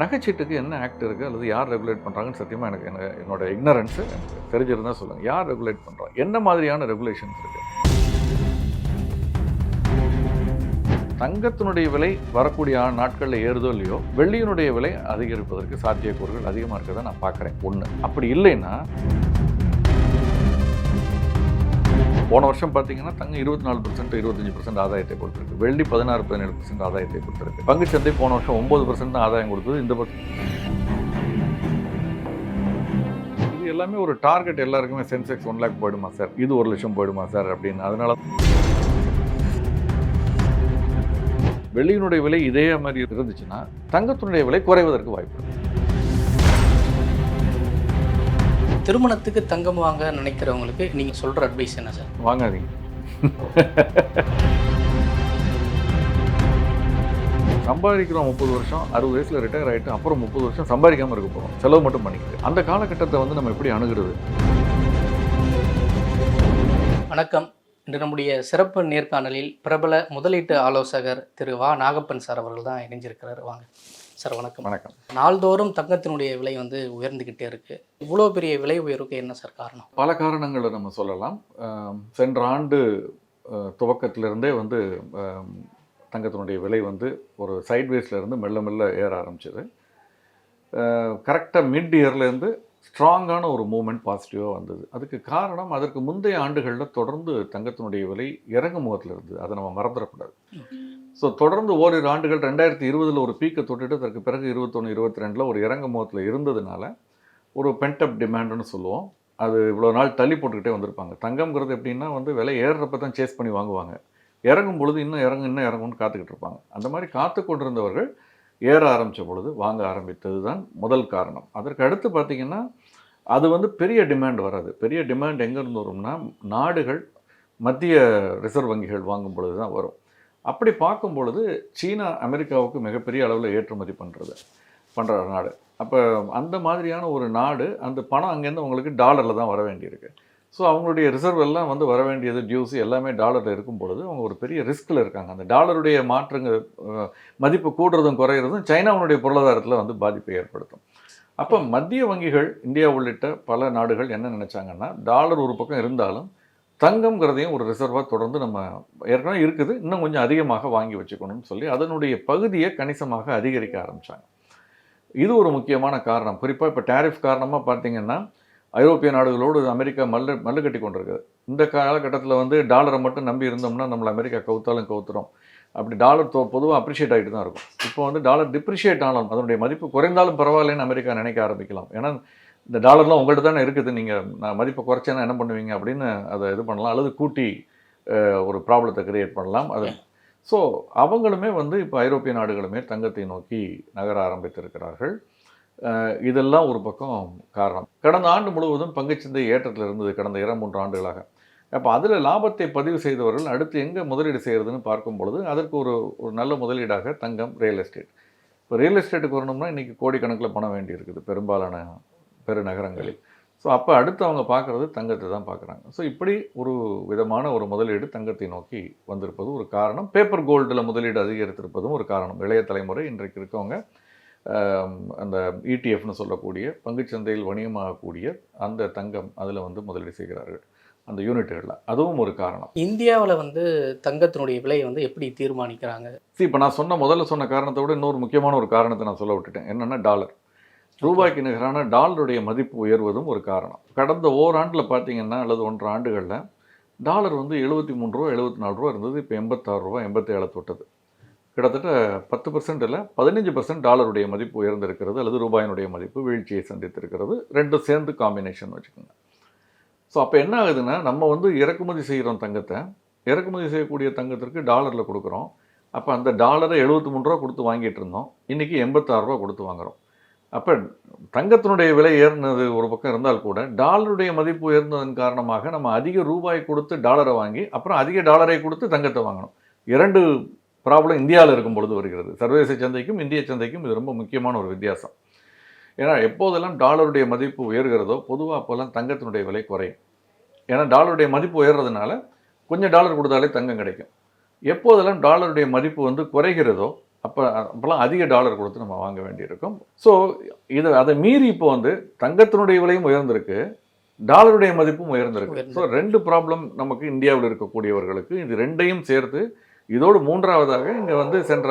நகைச்சீட்டுக்கு என்ன ஆக்ட் இருக்குது அல்லது யார் ரெகுலேட் பண்ணுறாங்கன்னு சத்தியமாக எனக்கு என்னோட இக்னரன்ஸு எனக்கு தெரிஞ்சிருந்தால் சொல்லுங்கள். யார் ரெகுலேட் பண்ணுறோம், என்ன மாதிரியான ரெகுலேஷன்ஸ் இருக்குது? தங்கத்தினுடைய விலை வரக்கூடிய நாட்களில் ஏறுதோ இல்லையோ, வெள்ளியினுடைய விலை அதிகரிப்பதற்கு சாத்தியக்கூறுகள் அதிகமாக இருக்கிறத நான் பார்க்குறேன். ஒன்று அப்படி இல்லைன்னா, போன வருஷம் பார்த்தீங்கன்னா தங்கம் 24% 25% ஆதாயத்தை கொடுத்துருக்கு. வெள்ளி 16-17% ஆதாயத்தை கொடுத்துருக்கு. பங்குச்சந்தை போன வருஷம் 9% தான் ஆதாயம் கொடுத்தது. இந்த இது எல்லாமே ஒரு டார்கெட். எல்லாருக்குமே சென்செக்ஸ் 1 lakh போயிடுமா சார், இது 1 லட்சம் போயிடுமா சார் அப்படின்னு. அதனால வெள்ளியினுடைய விலை இதே மாதிரி இருந்துச்சுன்னா தங்கத்தினுடைய விலை குறைவதற்கு வாய்ப்பு இருக்கு. திருமணத்துக்கு தங்கம் வாங்க நினைக்கிறவங்களுக்கு நீங்கள் சொல்கிற அட்வைஸ் என்ன சார்? வாங்காதீங்க. சம்பாதிக்கிறோம் 30 வருஷம், 60 வயசில் ரிட்டையர் ஆகிட்டு அப்புறம் 30 வருஷம் சம்பாதிக்காமல் இருக்க போகிறோம், செலவு மட்டும் பண்ணிக்கிட்டு. அந்த காலகட்டத்தை நம்ம எப்படி அணுகிறது? வணக்கம். இன்று நம்முடைய சிறப்பு நேர்காணலில் பிரபல முதலீட்டு ஆலோசகர் திரு வா. நாகப்பன் சார் அவர்கள் தான் இணைஞ்சிருக்கிறார். வாங்க சார். வணக்கம். வணக்கம். நாள்தோறும் தங்கத்தினுடைய விலை உயர்ந்துக்கிட்டே இருக்குது. இவ்வளோ பெரிய விலை உயர்வுக்கு என்ன சார் காரணம்? பல காரணங்களை நம்ம சொல்லலாம். சென்ற ஆண்டு துவக்கத்திலிருந்தே தங்கத்தினுடைய விலை ஒரு சைட்வேஸில் இருந்து மெல்ல மெல்ல ஏற ஆரம்பிச்சது. கரெக்டாக மிட் இயர்லேருந்து ஸ்ட்ராங்கான ஒரு மூமெண்ட் பாசிட்டிவாக வந்தது. அதுக்கு காரணம், அதற்கு முந்தைய ஆண்டுகளில் தொடர்ந்து தங்கத்தினுடைய விலை இறங்கு முகத்தில் இருந்தது. அதை நம்ம மறந்துடக்கூடாது. ஸோ தொடர்ந்து ஓரிரு ஆண்டுகள் 2020 ஒரு பீக்கை தொட்டுட்டு அதற்கு பிறகு 21, 22 ஒரு இறங்கு முகத்தில் இருந்ததுனால ஒரு பென்டப் டிமாண்டுன்னு சொல்லுவோம். அது இவ்வளோ நாள் தள்ளி போட்டுக்கிட்டே வந்திருப்பாங்க. தங்கம்ங்கிறது எப்படின்னா விலை ஏறுறப்ப தான் சேஸ் பண்ணி வாங்குவாங்க. இறங்கும் பொழுது இன்னும் இறங்கும்னு காத்துக்கிட்டு இருப்பாங்க. அந்த மாதிரி காத்து கொண்டிருந்தவர்கள் ஏற ஆரம்பித்த பொழுது வாங்க ஆரம்பித்தது தான் முதல் காரணம். அதற்கு அடுத்து பார்த்திங்கன்னா, அது பெரிய டிமாண்ட் வராது. பெரிய டிமாண்ட் எங்கேருந்து வரும்னா, நாடுகள் மத்திய ரிசர்வ் வங்கிகள் வாங்கும் பொழுது தான் வரும். அப்படி பார்க்கும் பொழுது சீனா அமெரிக்காவுக்கு மிகப்பெரிய அளவில் ஏற்றுமதி பண்ணுற நாடு. அப்போ அந்த மாதிரியான ஒரு நாடு, அந்த பணம் அங்கேருந்து அவங்களுக்கு டாலரில் தான் வர வேண்டியிருக்கு. ஸோ அவங்களுடைய ரிசர்வ் எல்லாம் வர வேண்டியது, டியூஸ் எல்லாமே டாலரில் இருக்கும் பொழுது அவங்க ஒரு பெரிய ரிஸ்கில் இருக்காங்க. அந்த டாலருடைய மதிப்பு கூடுறதும் குறையிறதும் சைனாவுடைய பொருளாதாரத்தில் பாதிப்பை ஏற்படுத்தும். அப்போ மத்திய வங்கிகள், இந்தியா உள்ளிட்ட பல நாடுகள் என்ன நினச்சாங்கன்னா, டாலர் ஒரு பக்கம் இருந்தாலும் தங்கம்ங்கிறதையும் ஒரு ரிசர்வாக தொடர்ந்து நம்ம ஏற்கனவே இருக்குது, இன்னும் கொஞ்சம் அதிகமாக வாங்கி வச்சுக்கணும்னு சொல்லி அதனுடைய பகுதியை கணிசமாக அதிகரிக்க ஆரம்பித்தாங்க. இது ஒரு முக்கியமான காரணம். குறிப்பாக இப்போ டேரிஃப் காரணமாக பார்த்திங்கன்னா, ஐரோப்பிய நாடுகளோடு அமெரிக்கா மல்லு கட்டி கொண்டிருக்குது. இந்த காலகட்டத்தில் டாலரை மட்டும் நம்பி இருந்தோம்னா நம்மளை அமெரிக்கா கவுத்துறோம். அப்படி டாலர் பொதுவாக அப்ரிஷியேட் ஆகிட்டு தான் இருக்கும். இப்போ டாலர் டிப்ரிஷியேட் ஆனாலும் அதனுடைய மதிப்பு குறைந்தாலும் பரவாயில்லைன்னு அமெரிக்கா நினைக்க ஆரம்பிக்கலாம். ஏன்னா இந்த டாலர்லாம் உங்கள்கிட்ட தானே இருக்குது, நீங்கள் நான் மதிப்பை குறைச்சேன்னா என்ன பண்ணுவீங்க அப்படின்னு அதை இது பண்ணலாம், அல்லது கூட்டி ஒரு ப்ராப்ளத்தை கிரியேட் பண்ணலாம். அது ஸோ அவங்களுமே இப்போ ஐரோப்பிய நாடுகளுமே தங்கத்தை நோக்கி நகர ஆரம்பித்திருக்கிறார்கள். இதெல்லாம் ஒரு பக்கம் காரணம். கடந்த ஆண்டு முழுவதும் பங்குச்சந்தை ஏற்றத்தில் இருந்தது, கடந்த 2-3 ஆண்டுகளாக. அப்போ அதில் லாபத்தை பதிவு செய்தவர்கள் அடுத்து எங்கே முதலீடு செய்கிறதுன்னு பார்க்கும் பொழுது அதற்கு ஒரு நல்ல முதலீடாக தங்கம், ரியல் எஸ்டேட். இப்போ ரியல் எஸ்டேட்டுக்கு வரணும்னா இன்றைக்கி கோடிக்கணக்கில் பணம் வேண்டி இருக்குது பெரும்பாலான பெருநகரங்களில். ஸோ அப்போ அடுத்து அவங்க பார்க்குறது தங்கத்தை தான் பார்க்குறாங்க. ஸோ இப்படி ஒரு விதமான ஒரு முதலீடு தங்கத்தை நோக்கி வந்திருப்பது ஒரு காரணம். பேப்பர் கோல்டில் முதலீடு அதிகரித்திருப்பதும் ஒரு காரணம். இளைய தலைமுறை இன்றைக்கு இருக்கவங்க அந்த இடிஎஃப்னு சொல்லக்கூடிய பங்குச்சந்தையில் வணிகமாகக்கூடிய அந்த தங்கம் அதில் முதலீடு செய்கிறார்கள், அந்த யூனிட்டுகளில். அதுவும் ஒரு காரணம். இந்தியாவில் தங்கத்தினுடைய விலை எப்படி தீர்மானிக்கிறாங்க? இப்போ நான் முதல்ல சொன்ன காரணத்தை விட இன்னொரு முக்கியமான ஒரு காரணத்தை நான் சொல்ல விட்டுட்டேன். என்னென்னா டாலர். ரூபாய்க்கு நிகரான டாலருடைய மதிப்பு உயர்வதும் ஒரு காரணம். கடந்த ஓராண்டில் பார்த்தீங்கன்னா, அல்லது 1.5 ஆண்டுகளில் டாலர் 73 ரூபா 74 ரூபா இருந்தது. இப்போ 86 ரூபா 87 தொட்டது. கிட்டத்தட்ட 10% இல்லை 15% டாலருடைய மதிப்பு உயர்ந்திருக்கிறது, அல்லது ரூபாயினுடைய மதிப்பு வீழ்ச்சியை சந்தித்திருக்கிறது. ரெண்டும் சேர்ந்து காம்பினேஷன் வச்சுக்கோங்க. ஸோ அப்போ என்ன ஆகுதுன்னா, நம்ம இறக்குமதி செய்கிறோம் தங்கத்தை, இறக்குமதி செய்யக்கூடிய தங்கத்திற்கு டாலரில் கொடுக்குறோம். அப்போ அந்த டாலரை 73 ரூபா கொடுத்து வாங்கிட்டு இருந்தோம், இன்றைக்கி 86 ரூபா கொடுத்து வாங்குகிறோம். அப்போ தங்கத்தினுடைய விலை ஏறினது ஒரு பக்கம் இருந்தால் கூட, டாலருடைய மதிப்பு உயர்ந்ததன் காரணமாக நம்ம அதிக ரூபாய் கொடுத்து டாலரை வாங்கி அப்புறம் அதிக டாலரை கொடுத்து தங்கத்தை வாங்கணும். 2 ப்ராப்ளம் இந்தியாவில் இருக்கும் பொழுது வருகிறது. சர்வதேச சந்தைக்கும் இந்திய சந்தைக்கும் இது ரொம்ப முக்கியமான ஒரு வித்தியாசம். ஏன்னா எப்போதெல்லாம் டாலருடைய மதிப்பு உயர்கிறதோ பொதுவாக அப்போல்லாம் தங்கத்தினுடைய விலை குறையும். ஏன்னா டாலருடைய மதிப்பு உயர்றதுனால கொஞ்சம் டாலர் கொடுத்தாலே தங்கம் கிடைக்கும். எப்போதெல்லாம் டாலருடைய மதிப்பு குறைகிறதோ அப்போல்லாம் அதிக டாலர் கொடுத்து நம்ம வாங்க வேண்டியிருக்கும். ஸோ அதை மீறி இப்போ வந்து தங்கத்தினுடைய விலையும் உயர்ந்திருக்கு, டாலருடைய மதிப்பும் உயர்ந்திருக்கு. ஸோ 2 ப்ராப்ளம் நமக்கு இந்தியாவில் இருக்கக்கூடியவர்களுக்கு. இது 2ஐயும் சேர்த்து இதோடு 3ஆவதாக இங்கே வந்து சென்ற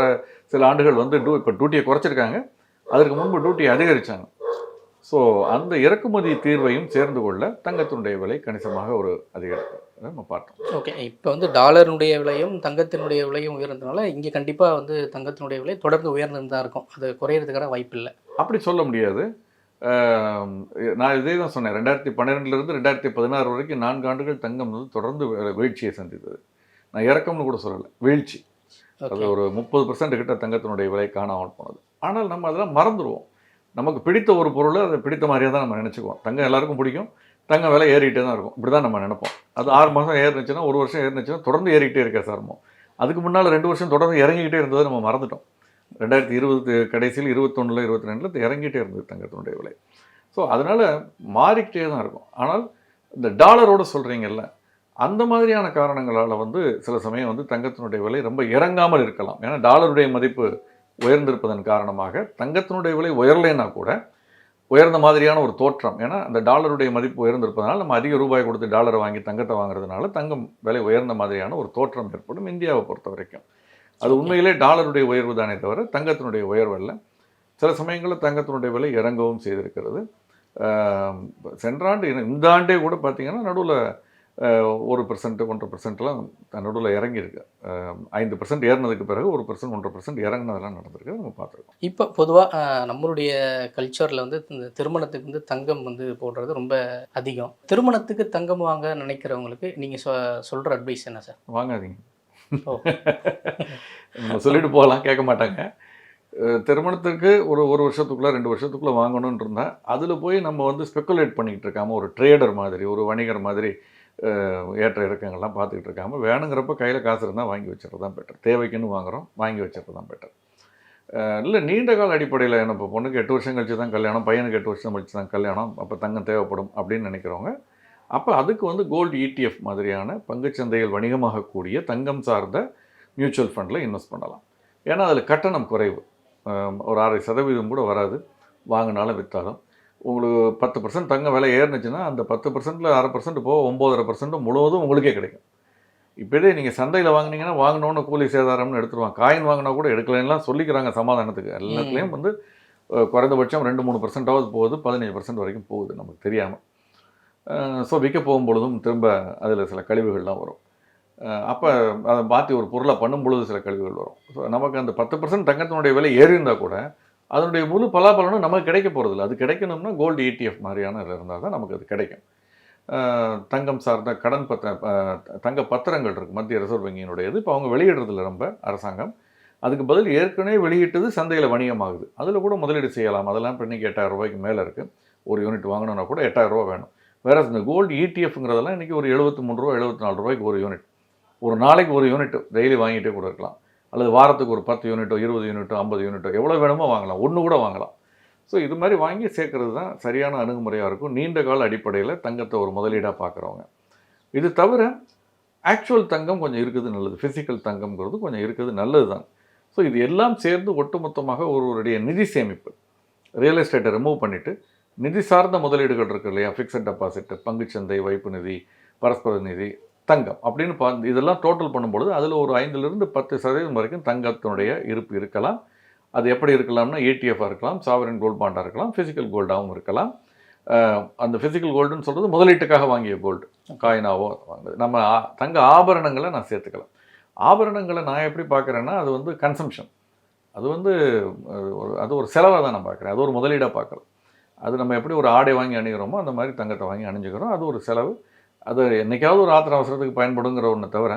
சில ஆண்டுகள் வந்து இப்போ டியூட்டியை குறைச்சிருக்காங்க, அதற்கு முன்பு டியூட்டியை அதிகரித்தாங்க. ஸோ அந்த இறக்குமதி தீர்வையும் சேர்ந்து கொள்ள தங்கத்தினுடைய விலை கணிசமாக ஒரு அதிகரிப்பு நம்ம பார்த்தோம். ஓகே, இப்போ வந்து டாலருடைய விலையும் தங்கத்தினுடைய விலையும் உயர்ந்ததுனால இங்கே கண்டிப்பாக வந்து தங்கத்தினுடைய விலை தொடர்ந்து உயர்ந்து தான் இருக்கும், அது குறையிறதுக்கான வாய்ப்பு இல்லை. அப்படி சொல்ல முடியாது. நான் இதே தான் சொன்னேன், 2012லேருந்து 2016 வரைக்கும் 4 ஆண்டுகள் தங்கம் வந்து தொடர்ந்து வீழ்ச்சியை சந்தித்தது. நான் இறக்கம்னு கூட சொல்லலை, வீழ்ச்சி. அது ஒரு 30% கிட்ட தங்கத்தினுடைய விலை காணாமல் போனது. ஆனால் நம்ம அதெல்லாம் மறந்துடுவோம். நமக்கு பிடித்த ஒரு பொருளை அதை பிடித்த மாதிரியே தான் நம்ம நினச்சிக்குவோம். தங்கம் எல்லாருக்கும் பிடிக்கும், தங்கம் விலை ஏறிட்டே தான் இருக்கும், இப்படி தான் நம்ம நினைப்போம். அது 6 மாதம் ஏறினுச்சுன்னா, 1 வருஷம் ஏறினுச்சுன்னா தொடர்ந்து ஏறிக்கிட்டே இருக்க சார்மோ. அதுக்கு முன்னால் 2 வருஷம் தொடர்ந்து இறங்கிக்கிட்டே இருந்ததை நம்ம மறந்துட்டோம். 2020 கடைசியில் 21 22 இறங்கிட்டே இருந்தது தங்கத்தினுடைய விலை. ஸோ அதனால் மாறிக்கிட்டே தான் இருக்கும். ஆனால் இந்த டாலரோடு சொல்கிறீங்கல்ல, அந்த மாதிரியான காரணங்களால் வந்து சில சமயம் வந்து தங்கத்தினுடைய விலை ரொம்ப இறங்காமல் இருக்கலாம். ஏன்னா டாலருடைய மதிப்பு உயர்ந்திருப்பதன் காரணமாக தங்கத்தினுடைய விலை உயரலைன்னா கூட உயர்ந்த மாதிரியான ஒரு தோற்றம். ஏன்னா அந்த டாலருடைய மதிப்பு உயர்ந்திருப்பதனால நம்ம அதிக ரூபாய் கொடுத்து டாலரை வாங்கி தங்கத்தை வாங்குறதுனால தங்கம் விலை உயர்ந்த மாதிரியான ஒரு தோற்றம் ஏற்படும் இந்தியாவை பொறுத்த வரைக்கும். அது உண்மையிலே டாலருடைய உயர்வு தானே தவிர தங்கத்தினுடைய உயர்வு அல்ல. சில சமயங்களில் தங்கத்தினுடைய விலை இறங்கவும் செய்திருக்கிறது. சென்ற ஆண்டு இந்த ஆண்டே கூட பார்த்திங்கன்னா நடுவில் 1% 1.5%லாம் நடுவில் இறங்கியிருக்கு. 5% ஏறினதுக்கு பிறகு 1% 1% இறங்கினதெல்லாம் நடந்திருக்கு, நம்ம பார்த்துருக்கோம். இப்போ பொதுவாக நம்மளுடைய கல்ச்சரில் வந்து இந்த திருமணத்துக்கு வந்து தங்கம் வந்து போடுறது ரொம்ப அதிகம். திருமணத்துக்கு தங்கம் வாங்க நினைக்கிறவங்களுக்கு நீங்கள் சொல்கிற அட்வைஸ் என்ன சார்? வாங்காதீங்க. நம்ம சொல்லிட்டு போகலாம், கேட்க மாட்டாங்க. திருமணத்துக்கு ஒரு வருஷத்துக்குள்ளே 2 வருஷத்துக்குள்ளே வாங்கணும்னு இருந்தால் அதில் போய் நம்ம வந்து ஸ்பெக்குலேட் பண்ணிக்கிட்டு இருக்காமல், ஒரு ட்ரேடர் மாதிரி, ஒரு வணிகர் மாதிரி ஏற்ற இறக்கங்கள்லாம் பார்த்துக்கிட்டு இருக்காமல், வேணுங்கிறப்ப கையில் காசு இருந்தால் வாங்கி வச்சுறது தான் பெட்டர். தேவைக்குன்னு வாங்குகிறோம், வாங்கி வச்சுறது தான் பெட்டர். இல்லை நீண்ட கால அடிப்படையில் என்ன, இப்போ பொண்ணுக்கு 8 வருஷம் கழிச்சு தான் கல்யாணம், பையனுக்கு 8 வருஷம் கழிச்சு தான் கல்யாணம், அப்போ தங்கம் தேவைப்படும் அப்படின்னு நினைக்கிறவங்க, அப்போ அதுக்கு வந்து கோல்டு ETF மாதிரியான பங்குச்சந்தையில் வணிகமாகக்கூடிய தங்கம் சார்ந்த மியூச்சுவல் ஃபண்டில் இன்வெஸ்ட் பண்ணலாம். ஏன்னா அதில் கட்டணம் குறைவு, ஒரு 6% கூட வராது. வாங்கினாலும் விற்றாலும் உங்களுக்கு 10% தங்க விலை ஏறினுச்சுன்னா அந்த 10%ல் 1/2% போக 9.5% முழுவதும் உங்களுக்கே கிடைக்கும். இப்போதே நீங்கள் சந்தையில் வாங்கினீங்கன்னா வாங்கினோன்னு கூலி சேதாரம்னு எடுத்துருவாங்க. காயின் வாங்கினா கூட எடுக்கலைன்னா சொல்லிக்கிறாங்க சமாதானத்துக்கு. எல்லாத்துலேயும் வந்து குறைந்தபட்சம் 2-3%ஆவது போகுது, 15% வரைக்கும் போகுது நமக்கு தெரியாமல். ஸோ விற்க போகும்பொழுதும் திரும்ப அதில் சில கழிவுகள்லாம் வரும். அப்போ அதை மாற்றி ஒரு பொருளை பண்ணும் பொழுது சில கழிவுகள் வரும். ஸோ நமக்கு அந்த 10% தங்கத்தினுடைய விலை ஏறியிருந்தால் கூட அதனுடைய முழு பலாபலனும் நமக்கு கிடைக்க போகிறதில்ல. அது கிடைக்கணும்னா கோல்டு ETF மாதிரியான இருந்தால் தான் நமக்கு அது கிடைக்கும். தங்கம் சார்ந்த கடன் தங்க பத்திரங்கள் இருக்குது மத்திய ரிசர்வ் வங்கியினுடையது. இப்போ அவங்க வெளியிடுறதில்ல ரொம்ப அரசாங்கம். அதுக்கு பதில் ஏற்கனவே வெளியிட்டது சந்தையில் வணிகமாகுது, அதில் கூட முதலீடு செய்யலாம். அதெல்லாம் இப்போ இன்றைக்கி 8,000 ரூபாய்க்கு மேலே இருக்குது. ஒரு யூனிட் வாங்கணுன்னா கூட 8,000 ரூபா வேணும். வேறு இந்த கோல்டு ETFங்கிறதெல்லாம் இன்றைக்கி ஒரு 73 ரூபா 74 ரூபாய்க்கு ஒரு யூனிட். ஒரு நாளைக்கு ஒரு யூனிட் டெய்லி வாங்கிட்டே கூட இருக்கலாம். அல்லது வாரத்துக்கு ஒரு 10 யூனிட்டோ 20 யூனிட்டோ 50 யூனிட்டோ எவ்வளோ வேணுமோ வாங்கலாம், ஒன்று கூட வாங்கலாம். ஸோ இது மாதிரி வாங்கி சேர்க்கறது தான் சரியான அணுகுமுறையாக இருக்கும் நீண்ட கால அடிப்படையில் தங்கத்தை ஒரு முதலீடாக பார்க்குறவங்க. இது தவிர ஆக்சுவல் தங்கம் கொஞ்சம் இருக்குது நல்லது, ஃபிசிக்கல் தங்கம்ங்கிறது கொஞ்சம் இருக்குது நல்லது தான். ஸோ இது எல்லாம் சேர்ந்து ஒட்டுமொத்தமாக ஒருவருடைய நிதி சேமிப்பு, ரியல் எஸ்டேட்டை ரிமூவ் பண்ணிவிட்டு நிதி சார்ந்த முதலீடுகள் இருக்குது இல்லையா, ஃபிக்ஸட் டெபாசிட், பங்குச்சந்தை, வைப்பு நிதி, பரஸ்பர நிதி, தங்கம் அப்படின்னு இதெல்லாம் டோட்டல் பண்ணும்பொழுது அதில் ஒரு 5லிருந்து 10% வரைக்கும் தங்கத்தினுடைய இருப்பு இருக்கலாம். அது எப்படி இருக்கலாம்னா ETF-ஆக இருக்கலாம், சாவரின் கோல்டு பாண்டாக இருக்கலாம், ஃபிசிக்கல் கோல்டாகவும் இருக்கலாம். அந்த ஃபிசிக்கல் கோல்டுன்னு சொல்கிறது முதலீட்டுக்காக வாங்கிய கோல்டு, காயினாவோ வாங்குது. நம்ம தங்க ஆபரணங்களை நான் சேர்த்துக்கலாம். ஆபரணங்களை நான் எப்படி பார்க்குறேன்னா அது வந்து கன்சம்ஷன், அது வந்து அது ஒரு செலவாக தான் நான் பார்க்குறேன், அது ஒரு முதலீடாக பார்க்கலாம். அது நம்ம எப்படி ஒரு ஆடை வாங்கி அணிகிறோமோ அந்த மாதிரி தங்கத்தை வாங்கி அணிஞ்சுக்கிறோம், அது ஒரு செலவு. அது என்றைக்காவது ஒரு ஆத்திர அவசரத்துக்கு பயன்படுங்கிற ஒன்று தவிர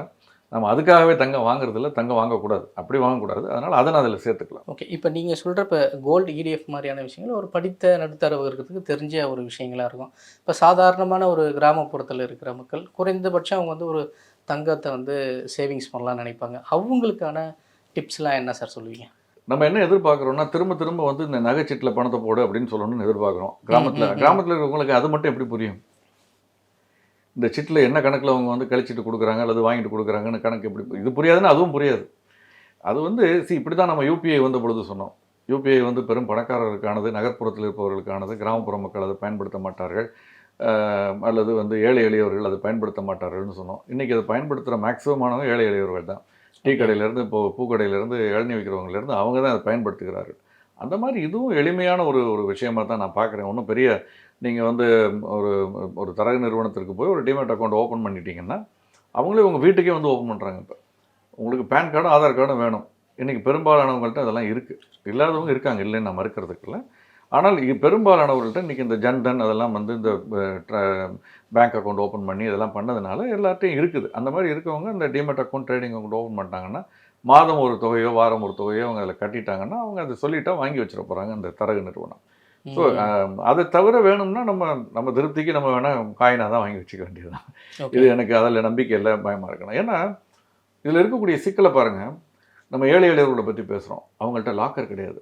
நம்ம அதுக்காகவே தங்கம் வாங்குறதில்ல, தங்கம் வாங்கக்கூடாது, அப்படி வாங்கக்கூடாது. அதனால் அதை நான் அதில் சேர்த்துக்கலாம். ஓகே, இப்போ நீங்கள் சொல்கிற இப்போ கோல்டு ETF மாதிரியான விஷயங்கள் ஒரு படித்த நடுத்தர வர்க்கத்துக்கு தெரிஞ்ச ஒரு விஷயங்களாக இருக்கும். இப்போ சாதாரணமான ஒரு கிராமப்புறத்தில் இருக்கிற மக்கள் குறைந்தபட்சம் அவங்க வந்து ஒரு தங்கத்தை வந்து சேவிங்ஸ் பண்ணலாம்னு நினைப்பாங்க. அவங்களுக்கான டிப்ஸ்லாம் என்ன சார் சொல்லுவீங்க? நம்ம என்ன எதிர்பார்க்குறோம்னா திரும்ப திரும்ப வந்து இந்த நகைச்சீட்டில் பணத்தை போடு அப்படின்னு சொல்லணும்னு எதிர்பார்க்குறோம். கிராமத்தில் இருக்கிறவங்களுக்கு அது மட்டும் எப்படி புரியும்? இந்த சிட்டில் என்ன கணக்கில் அவங்க வந்து கழிச்சிட்டு கொடுக்குறாங்க அல்லது வாங்கிட்டு கொடுக்குறாங்கன்னு கணக்கு எப்படி இது புரியாதுன்னா அதுவும் புரியாது. அது வந்து இப்படி தான் நம்ம யூபிஐ வந்த பொழுது சொன்னோம். யூபிஐ வந்து பெரும் பணக்காரர்களுக்கானது, நகர்ப்புறத்தில் இருப்பவர்களுக்கானது, கிராமப்புற மக்கள் அதை பயன்படுத்த மாட்டார்கள். அல்லது வந்து ஏழை எளியவர்கள் அதை பயன்படுத்த மாட்டார்கள்னு சொன்னோம். இன்றைக்கி அதை பயன்படுத்துகிற மேக்ஸிமமானவங்க ஏழை எளியவர்கள் தான். டீ கடையிலேருந்து இப்போது பூக்கடையிலேருந்து இளநீ விற்கிறவங்கலேருந்து அவங்க தான் அதை பயன்படுத்துகிறார்கள். அந்த மாதிரி இதுவும் எளிமையான ஒரு ஒரு விஷயமாக தான் நான் பார்க்குறேன். ஒன்றும் பெரிய நீங்கள் வந்து ஒரு ஒரு தரகு நிறுவனத்திற்கு போய் ஒரு டிமேட் அக்கௌண்ட் ஓப்பன் பண்ணிட்டீங்கன்னா அவங்களே உங்கள் வீட்டுக்கே வந்து ஓப்பன் பண்ணுறாங்க. இப்போ உங்களுக்கு பேன் கார்டும் ஆதார் கார்டும் வேணும். இன்றைக்கி பெரும்பாலானவங்கள்ட்ட அதெல்லாம் இருக்குது. இல்லாதவங்க இருக்காங்க, இல்லைன்னு நான் மறுக்கிறதுக்குள்ள. ஆனால் பெரும்பாலானவர்கள்ட்ட இன்றைக்கி இந்த ஜன்தன் அதெல்லாம் வந்து இந்த பேங்க் அக்கௌண்ட் ஓப்பன் பண்ணி இதெல்லாம் பண்ணதுனால எல்லார்ட்டையும் இருக்குது. அந்த மாதிரி இருக்கவங்க இந்த demat account trading account open பண்ணிட்டாங்கன்னா மாதம் ஒரு தொகையோ வாரம் ஒரு தொகையோ அவங்க அதில் கட்டிட்டாங்கன்னா அவங்க அதை சொல்லிட்டா வாங்கி வச்சிட போகிறாங்க அந்த தரகு நிறுவனம். ஸோ அதை தவிர வேணும்னா நம்ம திருப்திக்கு நம்ம வேணால் காயினாக தான் வாங்கி வச்சுக்க வேண்டியதுதான். இது எனக்கு அதில் நம்பிக்கை இல்லை, பயமாக இருக்கணும். ஏன்னா இதில் இருக்கக்கூடிய சிக்கலை பாருங்கள். நம்ம ஏழை எளியவர்களை பற்றி பேசுகிறோம். அவங்கள்ட்ட லாக்கர் கிடையாது.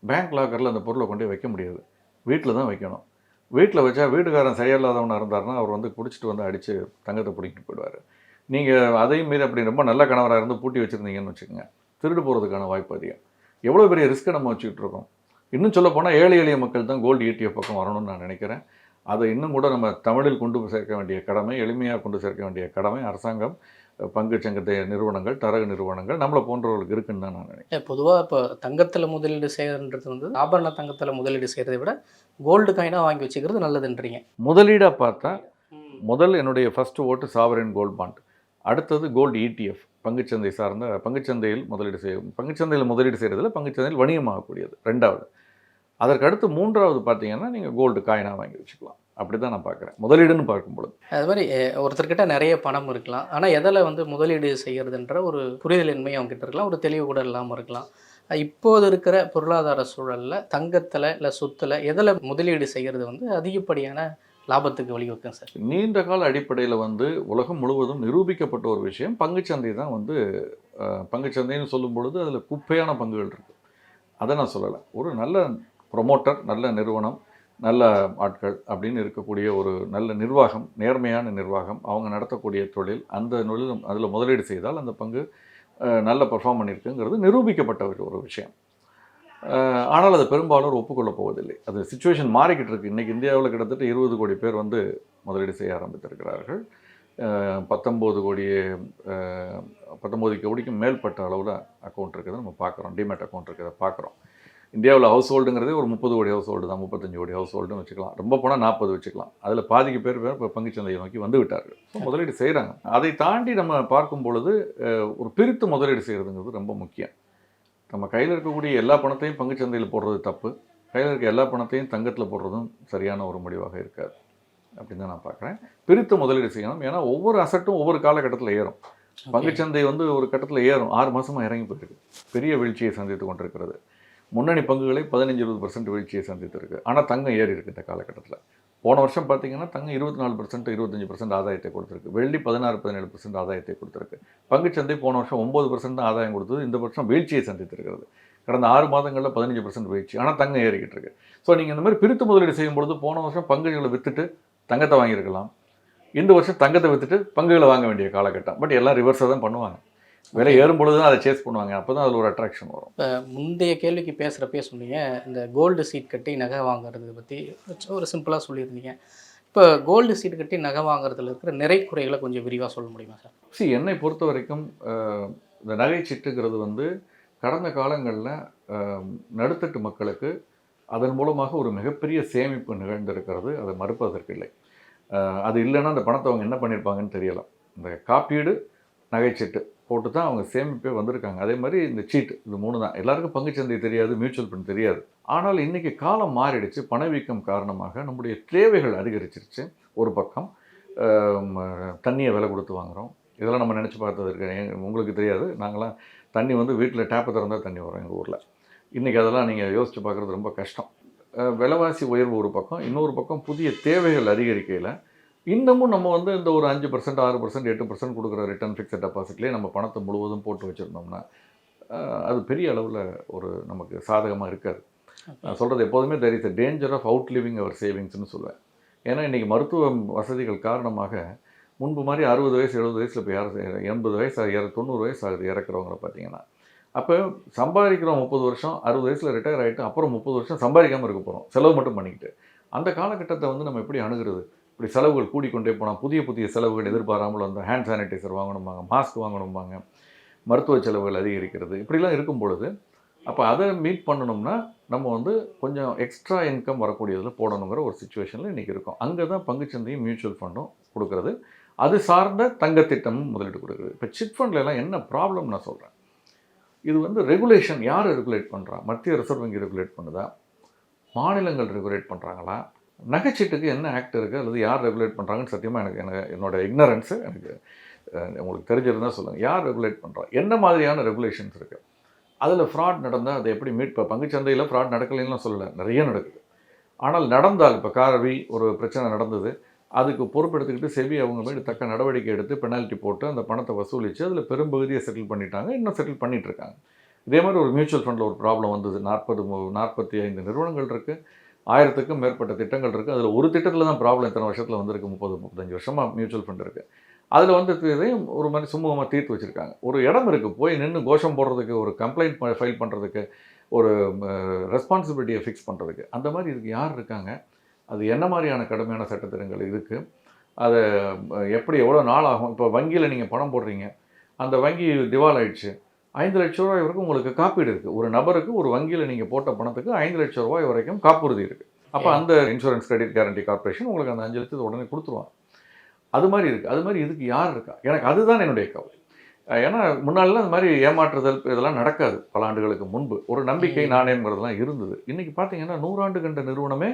பேங்க் லாக்கரில் அந்த பொருளை கொண்டு வைக்க முடியாது. வீட்டில் தான் வைக்கணும். வீட்டில் வச்சா வீட்டுக்காரன் சரியில்லாதவனாக இருந்தாருன்னா அவர் வந்து பிடிச்சிட்டு வந்து அடித்து தங்கத்தை பிடிக்கிட்டு போயிடுவார். நீங்கள் அதையும் மீறி அப்படி ரொம்ப நல்ல கணவராக இருந்து பூட்டி வச்சுருந்தீங்கன்னு வச்சுக்கோங்க, திருடு போகிறதுக்கான வாய்ப்பு அதிகம். எவ்வளோ பெரிய ரிஸ்க்கை நம்ம வச்சுக்கிட்டு இருக்கோம். இன்னும் சொல்ல போனால் ஏழை எளிய மக்கள் தான் கோல்டு ETF பக்கம் வரணும்னு நான் நினைக்கிறேன். அதை இன்னும் கூட நம்ம தமிழில் கொண்டு சேர்க்க வேண்டிய கடமை, எளிமையாக கொண்டு சேர்க்க வேண்டிய கடமை அரசாங்கம், பங்குச்சந்தை நிறுவனங்கள், தரகு நிறுவனங்கள் நம்மளை போன்றவர்களுக்கு இருக்குன்னு தான் நான் நினைக்கிறேன். பொதுவாக இப்போ தங்கத்தில் முதலீடு செய்யறதுன்றது வந்து ஆபரண தங்கத்தில் முதலீடு செய்கிறதை விட கோல்டு காயினாக வாங்கி வச்சுக்கிறது நல்லதுன்றீங்க. முதலீடாக பார்த்தா முதல் என்னுடைய ஃபஸ்ட்டு ஓட்டு சாவரின் கோல்டு பாண்ட், அடுத்தது கோல்டு ETF பங்குச்சந்தை சார்ந்த பங்குச்சந்தையில் முதலீடு செய்கிறதுல பங்குச்சந்தையில் வணிகமாகக்கூடியது ரெண்டாவது. அதற்கு அடுத்து மூன்றாவது பார்த்தீங்கன்னா நீங்கள் கோல்டு காயினாக வாங்கி வச்சுக்கலாம். அப்படி தான் நான் பார்க்குறேன் முதலீடுன்னு பார்க்கும்பொழுது. அது மாதிரி ஒருத்தர்கிட்ட நிறைய பணம் இருக்கலாம், ஆனால் எதில் வந்து முதலீடு செய்கிறதுன்ற ஒரு புரிதலின்மை அவங்ககிட்ட இருக்கலாம், ஒரு தெளிவு கூட இல்லாமல் இருக்கலாம். இப்போது இருக்கிற பொருளாதார சூழலில் தங்கத்தில் இல்லை சொத்தில் எதில் முதலீடு செய்கிறது வந்து அதிகப்படியான லாபத்துக்கு வழிவகுக்கும் சார்? நீண்ட கால அடிப்படையில் வந்து உலகம் முழுவதும் நிரூபிக்கப்பட்ட ஒரு விஷயம் பங்குச்சந்தை தான். வந்து பங்குச்சந்தைன்னு சொல்லும் பொழுது அதில் குப்பையான பங்குகள் இருக்குது. அதை நான் சொல்லலை. ஒரு நல்ல ப்ரொமோட்டர், நல்ல நிறுவனம், நல்ல ஆட்கள் அப்படின்னு இருக்கக்கூடிய ஒரு நல்ல நிர்வாகம், நேர்மையான நிர்வாகம், அவங்க நடத்தக்கூடிய தொழில், அந்த அதில் முதலீடு செய்தால் அந்த பங்கு நல்ல பெர்ஃபார்ம் பண்ணியிருக்குங்கிறது நிரூபிக்கப்பட்ட ஒரு விஷயம். ஆனால் அதை பெரும்பாலும் ஒப்புக்கொள்ளப் போவதில்லை. அது சிச்சுவேஷன் மாறிக்கிட்டு இருக்குது. இன்றைக்கி இந்தியாவில் கிட்டத்தட்ட 20 கோடி பேர் வந்து முதலீடு செய்ய ஆரம்பித்திருக்கிறார்கள். 19 கோடிக்கும் மேற்பட்ட அளவில் அக்கௌண்ட் இருக்குது நம்ம பார்க்குறோம். டிமேட் அக்கௌண்ட் இருக்கிறத பார்க்குறோம். இந்தியாவில் ஹவுஸ் ஹோல்டுங்கிறதே ஒரு 30 கோடி ஹவுஸ் ஹோல்டு தான், 35 கோடி ஹவுஸ் ஹோல்டுன்னு வச்சுக்கலாம். ரொம்ப போனால் 40 வச்சுக்கலாம். அதில் பாதிக்கு பேர் இப்போ பங்குச்சந்தையை நோக்கி வந்து விட்டார்கள். ஸோ முதலீடு செய்கிறாங்க. அதை தாண்டி நம்ம பார்க்கும் பொழுது ஒரு பிரித்து முதலீடு செய்கிறதுங்கிறது ரொம்ப முக்கியம். நம்ம கையில் இருக்கக்கூடிய எல்லா பணத்தையும் பங்குச்சந்தையில் போடுறது தப்பு. கையில் இருக்க எல்லா பணத்தையும் தங்கத்தில் போடுறதும் சரியான ஒரு முடிவாக இருக்காது அப்படின்னு தான் நான் பார்க்குறேன். பிரித்து முதலீடு செய்யணும். ஏன்னா ஒவ்வொரு அசட்டும் ஒவ்வொரு காலகட்டத்தில் ஏறும். பங்குச்சந்தை வந்து ஒரு கட்டத்தில் ஏறும், 6 மாதமாக இறங்கி போயிருக்கு, பெரிய வீழ்ச்சியை சந்தித்து கொண்டிருக்கிறது. முன்னணி பங்குகளை 15-20% வீழ்ச்சியை சந்தித்திருக்கு. ஆனால் தங்கம் ஏறி இருக்குது இந்த காலகட்டத்தில். போன வருஷம் பார்த்தீங்கன்னா தங்கம் 24%, 25% ஆதாயத்தை கொடுத்துருக்கு. வெள்ளி 16-17% ஆதாயத்தை கொடுத்துருக்கு. பங்குச்சந்தை போன வருஷம் 9% தான் ஆதாயம் கொடுத்தது. இந்த வருஷம் வீழ்ச்சியை சந்தித்திருக்கிறது. கடந்த 6 மாதங்களில் 15% வீழ்ச்சி. ஆனால் தங்கம் ஏறிக்கிட்டு இருக்கு. ஸோ நீங்கள் இந்த மாதிரி பிரித்து முதலீடு செய்யும்பொழுது போன வருஷம் பங்குகளை விற்றுட்டு தங்கத்தை வாங்கியிருக்கலாம். இந்த வருஷம் தங்கத்தை விற்றுட்டு பங்குகளை வாங்க வேண்டிய காலகட்டம். பட் எல்லாம் ரிவர்ஸாக தான் பண்ணுவாங்க. விலை ஏறும் பொழுது தான் அதை சேஸ் பண்ணுவாங்க. அப்போ தான் அதில் ஒரு அட்ராக்ஷன் வரும். இப்போ முந்தைய கேள்விக்கு பேசுகிறப்பே சொன்னீங்க, இந்த கோல்டு சீட் கட்டி நகை வாங்குறதை பற்றி ஒரு சிம்பிளாக சொல்லியிருந்தீங்க. இப்போ கோல்டு சீட் கட்டி நகை வாங்குறதுல இருக்கிற நிறை குறைகளை கொஞ்சம் விரிவாக சொல்ல முடியுமா சார்? என்னை பொறுத்த வரைக்கும் இந்த நகைச்சீட்டுங்கிறது வந்து கடந்த காலங்களில் நடுத்தட்டு மக்களுக்கு அதன் மூலமாக ஒரு மிகப்பெரிய சேமிப்பு நிகழ்ந்திருக்கிறது. அதை மறுப்பதற்கு இல்லை. அது இல்லைன்னா அந்த பணத்தை அவங்க என்ன பண்ணியிருப்பாங்கன்னு தெரியலாம். இந்த காப்பீடு, நகைச்சீட்டு போட்டு தான் அவங்க சேமிப்பே வந்திருக்காங்க. அதே மாதிரி இந்த சீட்டு, இது 3 தான். எல்லாருக்கும் பங்குச்சந்தை தெரியாது, மியூச்சுவல் ஃபண்ட் தெரியாது. ஆனால் இன்றைக்கி காலம் மாறிடுச்சு. பணவீக்கம் காரணமாக நம்முடைய தேவைகள் அதிகரிச்சிருச்சு. ஒரு பக்கம் தண்ணியை விலை கொடுத்து வாங்குகிறோம். இதெல்லாம் நம்ம நினச்சி பார்த்தது இருக்கு. உங்களுக்கு தெரியாது, நாங்களாம் தண்ணி வந்து வீட்டில் டேப்பை திறந்தால் தண்ணி வரும் எங்கள் ஊரில். இன்றைக்கி அதெல்லாம் நீங்கள் யோசித்து பார்க்குறது ரொம்ப கஷ்டம். விலைவாசி உயர்வு ஒரு பக்கம், இன்னொரு பக்கம் புதிய தேவைகள் அதிகரிக்கையில் இன்னமும் நம்ம வந்து இந்த ஒரு 5%, 6%, 8% கொடுக்குற ரிட்டர்ன் ஃபிக்ஸட் டெபாசிட்லேயே நம்ம பணத்தை முழுவதும் போட்டு வச்சுருந்தோம்னா அது பெரிய அளவில் ஒரு நமக்கு சாதகமாக இருக்காது. நான் சொல்கிறது எப்போதுமே there is a danger of outliving our savingsன்னு சொல்லுவேன். ஏன்னா இன்றைக்கி மருத்துவ வசதிகள் காரணமாக முன்பு மாதிரி 60 வயசு 70 வயசில் இப்போ யாரும் 80 வயசு 90 வயசு ஆகுது இறக்குறவங்கள பார்த்தீங்கன்னா. அப்போ சம்பாதிக்கிறோம் 30 வருஷம், 60 வயசில் ரிட்டையர் ஆகிட்டு அப்புறம் 30 வருஷம் சம்பாதிக்காமல் இருக்க போகிறோம், செலவு மட்டும் பண்ணிக்கிட்டு. அந்த காலகட்டத்தை வந்து நம்ம எப்படி அணுகிறது? இப்படி செலவுகள் கூடிக்கொண்டே போனால் புதிய புதிய செலவுகள் எதிர்பாராமல் வந்த ஹேண்ட் சானிடைசர் வாங்கணும்பாங்க, மாஸ்க் வாங்கணும்பாங்க, மருத்துவ செலவுகள் அதிகரிக்கிறது, இப்படிலாம் இருக்கும் பொழுது அப்போ அதை மீட் பண்ணணும்னா நம்ம வந்து கொஞ்சம் எக்ஸ்ட்ரா இன்கம் வரக்கூடியதில் போடணுங்கிற ஒரு சுச்சுவேஷனில் இன்றைக்கி இருக்கும். அங்கே தான் பங்குச்சந்தையும் மியூச்சுவல் ஃபண்டும் கொடுக்குறது, அது சார்ந்த தங்கத்திட்டமும் முதலீடு கொடுக்குறது. இப்போ சிட் ஃபண்ட்லாம் என்ன ப்ராப்ளம் நான் சொல்கிறேன், இது வந்து ரெகுலேஷன் யார் ரெகுலேட் பண்ணுறா? மத்திய ரிசர்வ் வங்கி ரெகுலேட் பண்ணுதா? மாநிலங்கள் ரெகுலேட் பண்ணுறாங்களா? நகைச்சீட்டுக்கு என்ன ஆக்ட் இருக்குது அல்லது யார் ரெகுலேட் பண்ணுறாங்கன்னு சத்தியமாக எனக்கு என்னோடய இக்னரன்ஸு எனக்கு உங்களுக்கு தெரிஞ்சிருந்தால் சொல்லுங்கள். யார் ரெகுலேட் பண்ணுறா? என்ன மாதிரியான ரெகுலேஷன்ஸ் இருக்குது? அதில் ஃப்ராட் நடந்தால் அதை எப்படி மீட்? இப்போ பங்குச்சந்தையில் ஃப்ராட் நடக்கலைன்னு சொல்லலை, நிறைய நடக்குது. ஆனால் நடந்தால் இப்போ காரவி ஒரு பிரச்சனை நடந்தது, அதுக்கு பொறுப்பெடுத்துக்கிட்டு செபி அவங்க மேலே தக்க நடவடிக்கை எடுத்து பெனால்ட்டி போட்டு அந்த பணத்தை வசூலித்து அதில் பெரும்பகுதியை செட்டில் பண்ணிட்டாங்க, இன்னும் செட்டில் பண்ணிகிட்ருக்காங்க. இதே மாதிரி ஒரு மியூச்சுவல் ஃபண்டில் ஒரு ப்ராப்ளம் வந்தது. 45 நிறுவனங்கள் இருக்குது, 1000க்கும் மேற்பட்ட திட்டங்கள் இருக்குது. அதில் ஒரு திட்டத்தில் தான் ப்ராப்ளம் இத்தனை வருஷத்தில் வந்திருக்கு, 35 வருஷமாக மியூச்சுவல் ஃபண்ட் இருக்குது. அதில் வந்து இதையும் ஒரு மாதிரி சுமூகமாக தீர்த்து வச்சுருக்காங்க. ஒரு இடம் இருக்குது, போய் நின்று கோஷம் போடுறதுக்கு, ஒரு கம்ப்ளைண்ட் ஃபைல் பண்ணுறதுக்கு, ஒரு ரெஸ்பான்சிபிலிட்டியை ஃபிக்ஸ் பண்ணுறதுக்கு. அந்த மாதிரி இதுக்கு யார் இருக்காங்க? அது என்ன மாதிரியான கடுமையான சட்டத்திட்டங்கள் இருக்குது? அதை எப்படி எவ்வளோ நாள் ஆகும்? இப்போ வங்கியில் நீங்கள் பணம் போடுறீங்க, அந்த வங்கி திவால் ஆயிடுச்சு, 5 லட்ச ரூபாய் வரைக்கும் உங்களுக்கு காப்பீடு இருக்குது. ஒரு நபருக்கு ஒரு வங்கியில் நீங்கள் போட்ட பணத்துக்கு 5 லட்ச ரூபாய் வரைக்கும் காப்புறுதி இருக்குது. அப்போ அந்த இன்சூரன்ஸ் கிரெடிட் கேரண்டி கார்பரேஷன் உங்களுக்கு அந்த 5 லட்சத்தை உடனே கொடுத்துருவாங்க. அது மாதிரி இருக்குது. அது மாதிரி இதுக்கு யார் இருக்கா? எனக்கு அதுதான் என்னுடைய கவலை. ஏன்னா முன்னாடிலாம் இந்த மாதிரி ஏமாற்றுதல் இதெல்லாம் நடக்காது. பல ஆண்டுகளுக்கு முன்பு ஒரு நம்பிக்கை நாணயங்கிறதுலாம் இருந்தது. இன்றைக்கி பார்த்தீங்கன்னா 100 ஆண்டு கண்ட நிறுவனமே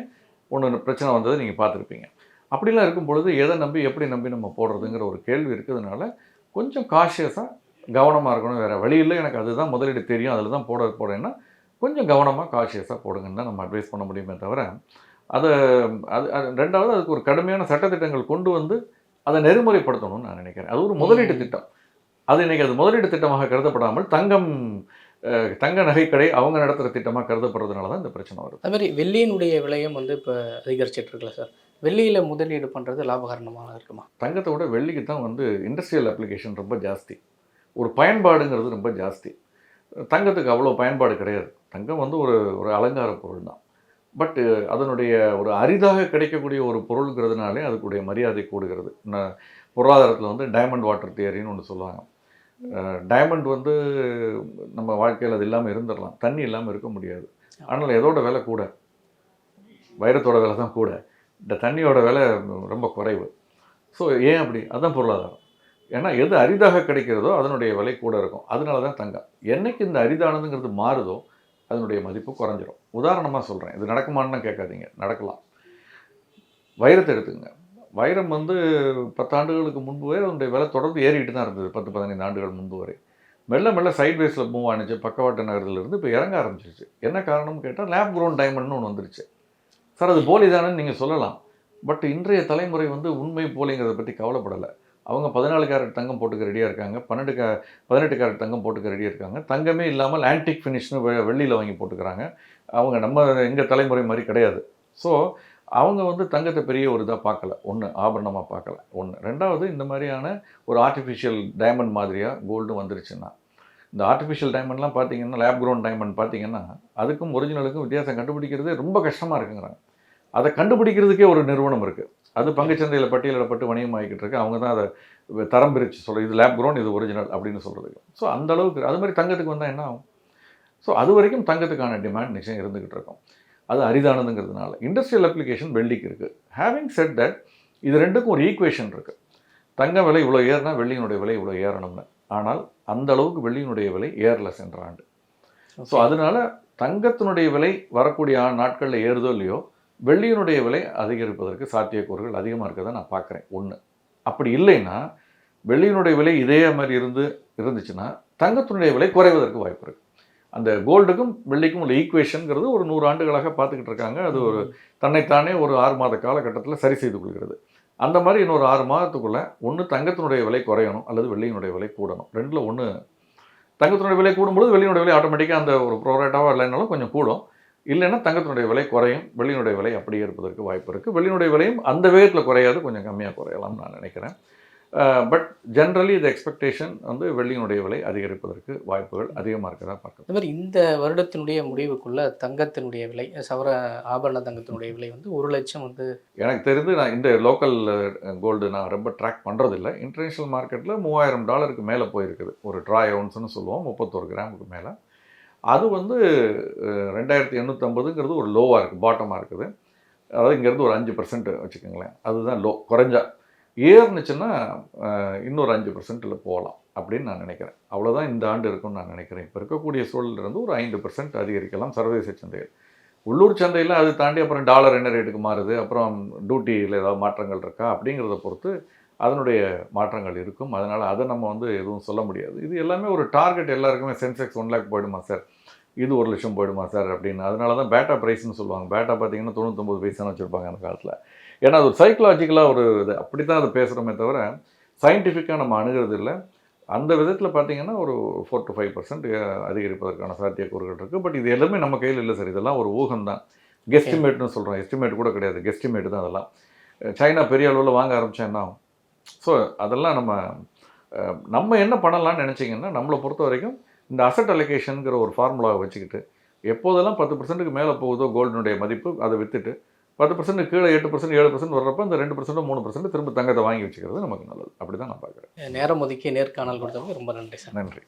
ஒன்று பிரச்சனை வந்ததை நீங்கள் பார்த்துருப்பீங்க. அப்படிலாம் இருக்கும் பொழுது எதை நம்பி எப்படி நம்பி நம்ம போடுறதுங்கிற ஒரு கேள்வி இருக்கிறதுனால கொஞ்சம் காஷியஸாக கவனமாக இருக்கணும். வேறு வழி இல்லை, எனக்கு அதுதான் முதலீடு தெரியும், அதில் தான் போடுறேன்னா கொஞ்சம் கவனமாக காஷியஸாக போடுங்கன்னு தான் நம்ம அட்வைஸ் பண்ண முடியுமே தவிர, அதை ரெண்டாவது அதுக்கு ஒரு கடுமையான சட்டத்திட்டங்கள் கொண்டு வந்து அதை நெறிமுறைப்படுத்தணும்னு நான் நினைக்கிறேன். அது ஒரு முதலீட்டு திட்டம். அது இன்றைக்கி அது முதலீட்டு திட்டமாக கருதப்படாமல் தங்க நகைக்கடை அவங்க நடத்துகிற திட்டமாக கருதப்படுறதுனால தான் இந்த பிரச்சனை வருது. அதுமாதிரி வெள்ளியினுடைய விலையும் வந்து இப்போ அதிகரிச்சிட்டு இருக்குல்ல சார், வெள்ளியில் முதலீடு பண்ணுறது லாபகரமாக இருக்குமா? தங்கத்தை விட வெள்ளிக்கு தான் வந்து இண்டஸ்ட்ரியல் அப்ளிகேஷன் ரொம்ப ஜாஸ்தி, ஒரு பயன்பாடுங்கிறது ரொம்ப ஜாஸ்தி. தங்கத்துக்கு அவ்வளோ பயன்பாடு கிடையாது. தங்கம் வந்து ஒரு அலங்கார பொருள் தான். பட்டு அதனுடைய ஒரு அரிதாக கிடைக்கக்கூடிய ஒரு பொருளுங்கிறதுனாலே அதுக்குடைய மரியாதை கூடுகிறது. பொருளாதாரத்தில் வந்து டைமண்ட் வாட்டர் தியரின்னு ஒன்று சொல்லுவாங்க. டைமண்ட் வந்து நம்ம வாழ்க்கையில் அது இல்லாமல் இருந்துடலாம், தண்ணி இல்லாமல் இருக்க முடியாது. ஆனால் எதோட விலை கூட? வைரத்தோட விலை தான் கூட, இந்த தண்ணியோட விலை ரொம்ப குறைவு. ஸோ ஏன் அப்படி? அதுதான் பொருளாதாரம். ஏன்னா எது அரிதாக கிடைக்கிறதோ அதனுடைய விலை கூட இருக்கும். அதனால தான் தங்கம். என்னைக்கு இந்த அரிதானதுங்கிறது மாறுதோ அதனுடைய மதிப்பு குறைஞ்சிரும். உதாரணமாக சொல்கிறேன், இது நடக்குமான்னு கேட்காதீங்க, நடக்கலாம். வைரத்தை எடுத்துங்க. வைரம் வந்து 10 ஆண்டுகளுக்கு முன்பு வரை அதனுடைய விலை தொடர்ந்து ஏறிக்கிட்டு தான் இருந்தது. 10-15 ஆண்டுகள் முன்பு வரை மெல்ல மெல்ல சைட்வேஸில் மூவ் ஆனிச்சு. பக்கவாட்டு நகரத்துலேருந்து இப்போ இறங்க ஆரம்பிச்சிருச்சு. என்ன காரணம்னு கேட்டால் லேப் க்ரோன் டைமண்ட்னு ஒன்று வந்துருச்சு. சார் அது போலி தானேன்னு நீங்கள் சொல்லலாம். பட் இன்றைய தலைமுறை வந்து உண்மை போலிங்கிறத பற்றி கவலைப்படலை. அவங்க 14 கேரட் தங்கம் போட்டுக்க ரெடியாக இருக்காங்க, 18 கேரட் தங்கம் போட்டுக்க ரெடியாக இருக்காங்க. தங்கமே இல்லாமல் ஆன்டிக் ஃபினிஷ்னு வெள்ளியில் வாங்கி போட்டுக்கிறாங்க. அவங்க நம்ம எங்கள் தலைமுறை மாதிரி கிடையாது. ஸோ அவங்க வந்து தங்கத்தை பெரிய ஒரு இதாக பார்க்கல, ஒன்று ஆபரணமாக பார்க்கல, ஒன்று. ரெண்டாவது, இந்த மாதிரியான ஒரு ஆர்டிஃபிஷியல் டைமண்ட் மாதிரியாக கோல்டு வந்துருச்சுன்னா, இந்த ஆர்டிஃபிஷியல் டைமண்ட்லாம் பார்த்தீங்கன்னா, லேப் க்ரோன் டைமண்ட் பார்த்தீங்கன்னா அதுக்கும் ஒரிஜினலுக்கும் வித்தியாசம் கண்டுபிடிக்கிறதே ரொம்ப கஷ்டமாக இருக்குங்கிறாங்க. அதை கண்டுபிடிக்கிறதுக்கே ஒரு நிறுவனம் இருக்குது, அது பங்குச்சந்தையில் பட்டியலிடப்பட்டு வணிகம் ஆகிக்கிட்டு இருக்கு. அவங்க தான் அதை தரம் பிரித்து சொல்கிறது, இது லேப் க்ரோன், இது ஒரிஜினல் அப்படின்னு சொல்கிறதுக்கு. ஸோ அந்த அளவுக்கு அது மாதிரி தங்கத்துக்கு வந்தால் என்ன ஆகும்? ஸோ அது வரைக்கும் தங்கத்துக்கான டிமாண்ட் நிச்சயம் இருந்துக்கிட்டு இருக்கும். அது அரிதானதுங்கிறதுனால. இண்டஸ்ட்ரியல் அப்ளிகேஷன் வெள்ளிக்கு இருக்குது. ஹேவிங் செட் தட், இது ரெண்டுக்கும் ஒரு ஈக்குவேஷன் இருக்குது. தங்க விலை இவ்வளோ ஏறினா வெள்ளியினுடைய விலை இவ்வளோ ஏறணும்னு. ஆனால் அந்த அளவுக்கு வெள்ளியினுடைய விலை ஏறலை சென்ற ஆண்டு. ஸோ அதனால் தங்கத்தினுடைய விலை வரக்கூடிய நாட்களில் ஏறுதோ இல்லையோ, வெள்ளியினுடைய விலை அதிகரிப்பதற்கு சாத்தியக்கூறுகள் அதிகமாக இருக்கிறத நான் பார்க்குறேன். ஒன்று. அப்படி இல்லைன்னா வெள்ளியினுடைய விலை இதே மாதிரி இருந்துச்சுன்னா தங்கத்தினுடைய விலை குறைவதற்கு வாய்ப்பு இருக்குது. அந்த கோல்டுக்கும் வெள்ளிக்கும் உள்ள ஈக்குவேஷனுங்கிறது ஒரு 100 ஆண்டுகளாக பார்த்துக்கிட்டு இருக்காங்க. அது ஒரு தன்னைத்தானே ஒரு 6 மாத காலகட்டத்தில் சரி செய்து கொள்கிறது. அந்த மாதிரி இன்னொரு 6 மாதத்துக்குள்ளே ஒன்று தங்கத்தினுடைய விலை குறையணும் அல்லது வெள்ளியினுடைய விலை கூடணும். ரெண்டில் ஒன்று. தங்கத்தினுடைய விலை கூடும்போது வெள்ளியினுடைய விலை ஆட்டோமேட்டிக்காக அந்த ஒரு ப்ரோரேட்டாவாக இல்லைனாலும் கொஞ்சம் கூடும். இல்லைன்னா தங்கத்தினுடைய விலை குறையும், வெள்ளியினுடைய விலை அப்படியே இருப்பதற்கு வாய்ப்பு இருக்குது. வெள்ளியினுடைய விலையும் அந்த வேகத்தில் குறையாது, கொஞ்சம் கம்மியாக குறையலாம்னு நான் நினைக்கிறேன். பட் ஜென்ரலி இந்த எக்ஸ்பெக்டேஷன் வந்து வெள்ளியினுடைய விலை அதிகரிப்பதற்கு வாய்ப்புகள் அதிகமாக இருக்கிறதா பார்க்குறோம். இந்த மாதிரி இந்த வருடத்தினுடைய முடிவுக்குள்ள தங்கத்தினுடைய விலை சவர ஆபரண தங்கத்தினுடைய விலை வந்து 1 லட்சம் வந்து எனக்கு தெரிந்து நான் இந்த லோக்கல் கோல்டு நான் ரொம்ப ட்ராக் பண்ணுறதில்ல. இன்டர்நேஷ்னல் மார்க்கெட்டில் $3000 மேலே போயிருக்குது. ஒரு ட்ராய் அவுன்ஸ்னு சொல்லுவோம், 31 கிராமுக்கு மேலே. அது வந்து 2850ங்கிறது ஒரு லோவாக இருக்குது, பாட்டமாக இருக்குது. அதாவது இங்கேருந்து ஒரு 5% வச்சுக்கோங்களேன், அதுதான் லோ. குறைஞ்சா ஏறுனுச்சுன்னா இன்னொரு 5%ல் போகலாம் அப்படின்னு நான் நினைக்கிறேன். அவ்வளோதான் இந்த ஆண்டு இருக்கும்னு நான் நினைக்கிறேன். இப்போ இருக்கக்கூடிய சூழலிருந்து ஒரு 5% அதிகரிக்கலாம் சர்வதேச சந்தையில். உள்ளூர் சந்தையில் அது தாண்டி அப்புறம் டாலர் என்ன ரேட்டுக்கு மாறுது, அப்புறம் டியூட்டியில் ஏதாவது மாற்றங்கள் இருக்கா அப்படிங்கிறத பொறுத்து அதனுடைய மாற்றங்கள் இருக்கும். அதனால் அதை நம்ம வந்து எதுவும் சொல்ல முடியாது. இது எல்லாமே ஒரு டார்கெட். எல்லாருக்குமே சென்செக்ஸ் 1 lakh போயிடுமா சார், இது 1 லட்சம் போயிடுமா சார் அப்படின்னு. அதனால தான் பேட்டா ப்ரைஸ்னு சொல்லுவாங்க. பேட்டா பார்த்தீங்கன்னா 99 பைசான்னு வச்சுருப்பாங்க அந்த காலத்தில். ஏன்னா அது ஒரு சைக்கலாஜிக்கலாக ஒரு இது, அப்படி தான் அதை பேசுகிறோமே தவிர சயின்டிஃபிக்காக நம்ம அணுகிறது இல்லை. அந்த விதத்தில் பார்த்தீங்கன்னா ஒரு 4 to 5% அதிகரிப்பதற்கான சாத்தியக்கூறுகள் இருக்குது. பட் இது எல்லாமே நம்ம கையில் இல்லை சார். இதெல்லாம் ஒரு ஊகம் தான். கெஸ்டிமேட்னு சொல்கிறோம். எஸ்டிமேட் கூட கிடையாது, கெஸ்டிமேட் தான் அதெல்லாம். சைனா பெரிய அளவில் வாங்க ஆரம்பித்தா என்ன ஆகும்? ஸோ அதெல்லாம் நம்ம என்ன பண்ணலாம்னு நினச்சிங்கன்னா, நம்மளை பொறுத்த வரைக்கும் இந்த அசட் அலோகேஷனுங்கிற ஒரு ஃபார்முலாவை வச்சுக்கிட்டு எப்போதெல்லாம் 10%க்கு மேலே போகுதோ கோல்டினுடைய மதிப்பு, அதை விற்றுட்டு 10% கீழே 8% 7% வர்றப்போ இந்த 2% 3% திரும்ப தங்கத்தை வாங்கி வச்சுக்கிறது நமக்கு நல்லது. அப்படி தான் நான் பார்க்குறேன். நேரம் ஒதுக்கி நேர்காணல் கொடுத்தவங்க ரொம்ப நன்றி சார். நன்றி.